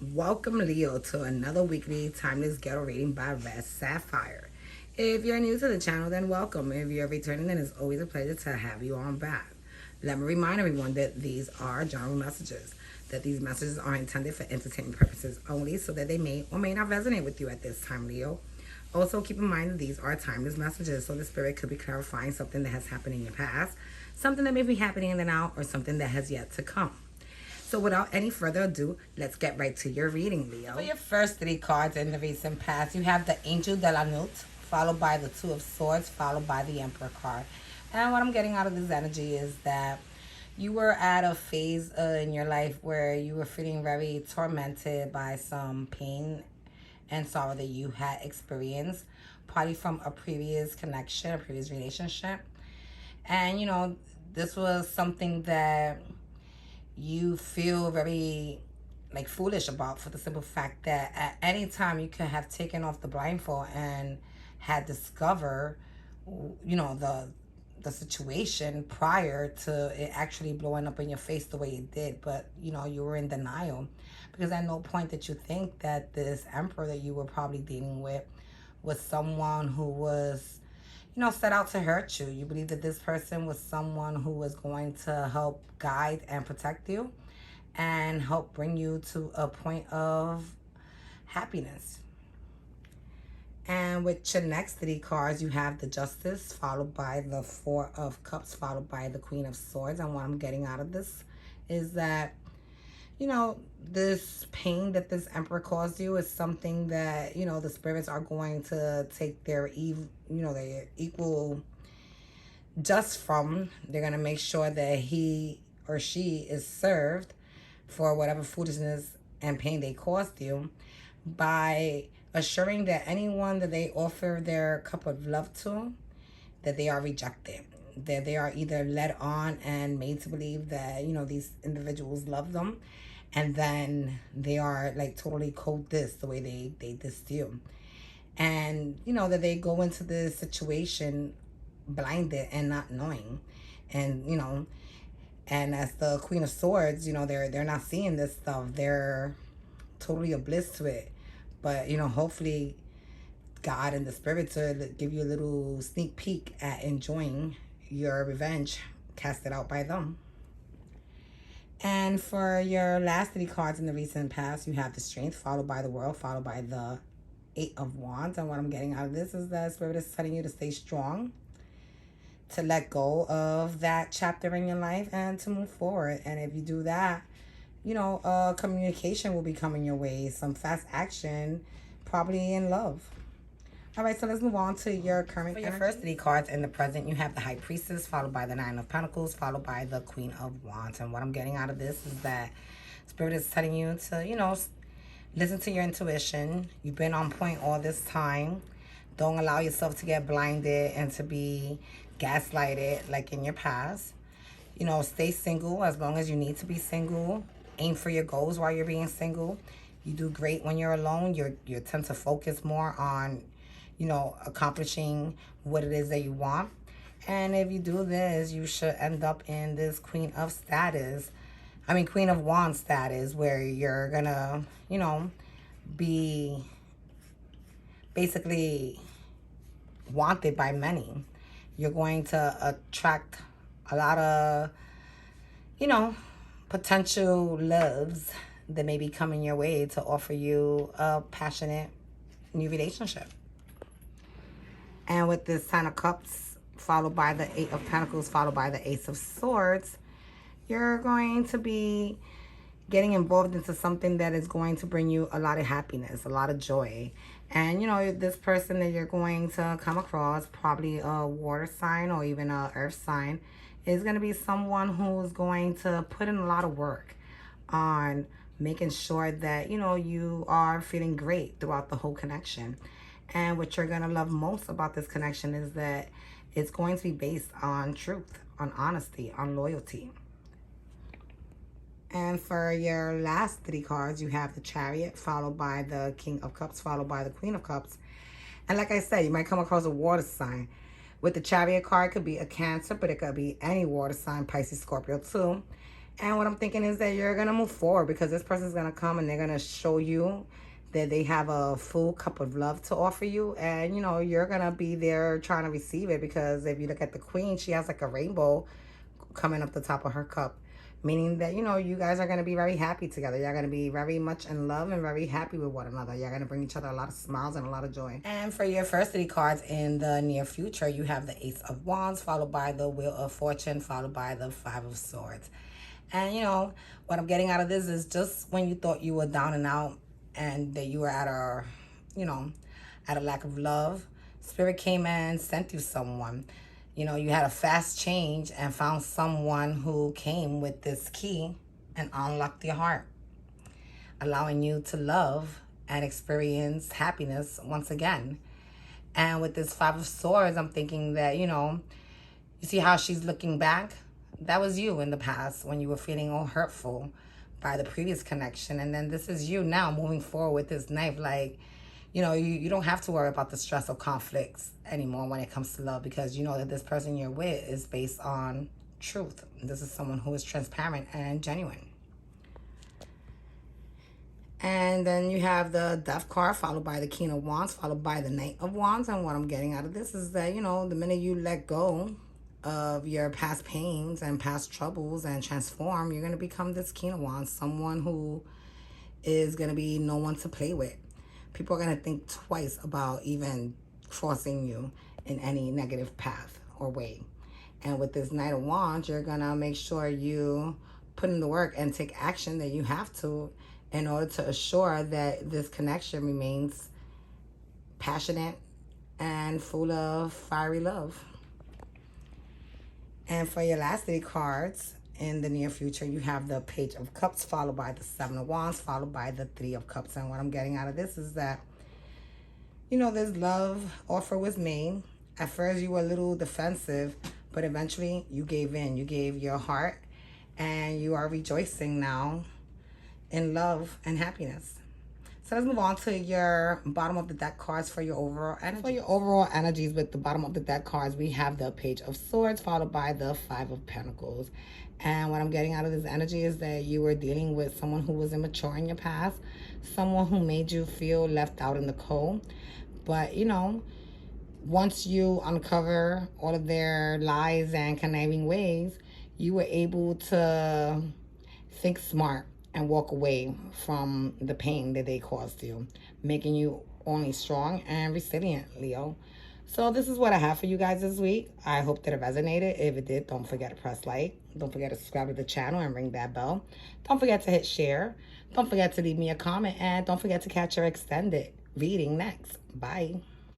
Welcome, Leo, to another weekly timeless ghetto reading by Red Sapphire. If you're new to the channel, then welcome. If you're returning, then it's always a pleasure to have you on back. Let me remind everyone that these are general messages, that these messages are intended for entertainment purposes only, so that they may or may not resonate with you at this time, Leo. Also, keep in mind that these are timeless messages, so the spirit could be clarifying something that has happened in your past, something that may be happening in the now, or something that has yet to come. So without any further ado, let's get right to your reading, Leo. For your first three cards in the recent past, you have the Angel de la Note, followed by the Two of Swords, followed by the Emperor card. And what I'm getting out of this energy is that you were at a phase in your life where you were feeling very tormented by some pain and sorrow that you had experienced, probably from a previous connection, a previous relationship. And, this was something that you feel very like foolish about, for the simple fact that at any time you could have taken off the blindfold and had discovered the situation prior to it actually blowing up in your face the way it did. But you were in denial, because at no point did you think that this emperor that you were probably dealing with was someone who was set out to hurt you. You believe that this person was someone who was going to help guide and protect you and help bring you to a point of happiness. And with your next three cards, you have the Justice, followed by the Four of Cups, followed by the Queen of Swords. And what I'm getting out of this is that this pain that this emperor caused you is something that, the spirits are going to take their their equal just from. They're going to make sure that he or she is served for whatever foolishness and pain they caused you, by assuring that anyone that they offer their cup of love to, that they are rejected, that they are either led on and made to believe that, these individuals love them, and then they are like totally cold dissed the way they dissed you. And that they go into this situation blinded and not knowing. And and as the Queen of Swords, they're not seeing this stuff. They're totally oblivious to it. But hopefully God and the spirits will give you a little sneak peek at enjoying your revenge casted out by them. And for your last three cards in the recent past, you have the Strength, followed by the World, followed by the Eight of Wands. And what I'm getting out of this is that Spirit is telling you to stay strong, to let go of that chapter in your life, and to move forward. And if you do that, communication will be coming your way, some fast action, probably in love. All right, so let's move on to your current. For your first three cards in the present, you have the High Priestess, followed by the Nine of Pentacles, followed by the Queen of Wands. And what I'm getting out of this is that Spirit is telling you to, listen to your intuition. You've been on point all this time. Don't allow yourself to get blinded and to be gaslighted like in your past. Stay single as long as you need to be single. Aim for your goals while you're being single. You do great when you're alone. You tend to focus more on accomplishing what it is that you want. And if you do this, you should end up in this Queen of Wands status, where you're gonna, be basically wanted by many. You're going to attract a lot of, potential loves that may be coming your way to offer you a passionate new relationship. And with this Ten of Cups, followed by the Eight of Pentacles, followed by the Ace of Swords, you're going to be getting involved into something that is going to bring you a lot of happiness, a lot of joy. And, this person that you're going to come across, probably a water sign or even a earth sign, is going to be someone who's going to put in a lot of work on making sure that, you are feeling great throughout the whole connection. And what you're going to love most about this connection is that it's going to be based on truth, on honesty, on loyalty. And for your last three cards, you have the Chariot, followed by the King of Cups, followed by the Queen of Cups. And like I said, you might come across a water sign. With the Chariot card, it could be a Cancer, but it could be any water sign, Pisces, Scorpio too. And what I'm thinking is that you're going to move forward because this person's going to come and they're going to show you that they have a full cup of love to offer you. And, you know, you're going to be there trying to receive it because if you look at the queen, she has like a rainbow coming up the top of her cup. Meaning that, you know, you guys are going to be very happy together. You're going to be very much in love and very happy with one another. You're going to bring each other a lot of smiles and a lot of joy. And for your first 3 cards in the near future, you have the Ace of Wands, followed by the Wheel of Fortune, followed by the 5 of Swords. And, you know, what I'm getting out of this is just when you thought you were down and out and that you were at a, you know, at a lack of love, Spirit came and sent you someone. You know, you had a fast change and found someone who came with this key and unlocked your heart, allowing you to love and experience happiness once again. And with this 5 of Swords, I'm thinking that, you know, you see how she's looking back? That was you in the past when you were feeling all hurtful by the previous connection. And then this is you now moving forward with this knife. Like, you know, you don't have to worry about the stress or conflicts anymore when it comes to love because you know that this person you're with is based on truth. This is someone who is transparent and genuine. And then you have the Death card followed by the King of Wands, followed by the Knight of Wands. And what I'm getting out of this is that, you know, the minute you let go of your past pains and past troubles and transform, you're going to become this King of Wands, someone who is going to be no one to play with. People are going to think twice about even crossing you in any negative path or way. And with this Knight of Wands, you're going to make sure you put in the work and take action that you have to in order to assure that this connection remains passionate and full of fiery love. And for your last 3 cards in the near future, you have the Page of Cups, followed by the 7 of Wands, followed by the 3 of Cups. And what I'm getting out of this is that, you know, this love offer was made. At first, you were a little defensive, but eventually you gave in. You gave your heart, and you are rejoicing now in love and happiness. So let's move on to your bottom of the deck cards for your overall energy. For your overall energies with the bottom of the deck cards, we have the Page of Swords, followed by the 5 of Pentacles. And what I'm getting out of this energy is that you were dealing with someone who was immature in your past, someone who made you feel left out in the cold. But, you know, once you uncover all of their lies and conniving ways, you were able to think smart and walk away from the pain that they caused you, making you only strong and resilient, Leo. So this is what I have for you guys this week. I hope that it resonated. If it did, don't forget to press like. Don't forget to subscribe to the channel and ring that bell. Don't forget to hit share. Don't forget to leave me a comment. And don't forget to catch your extended reading next. Bye.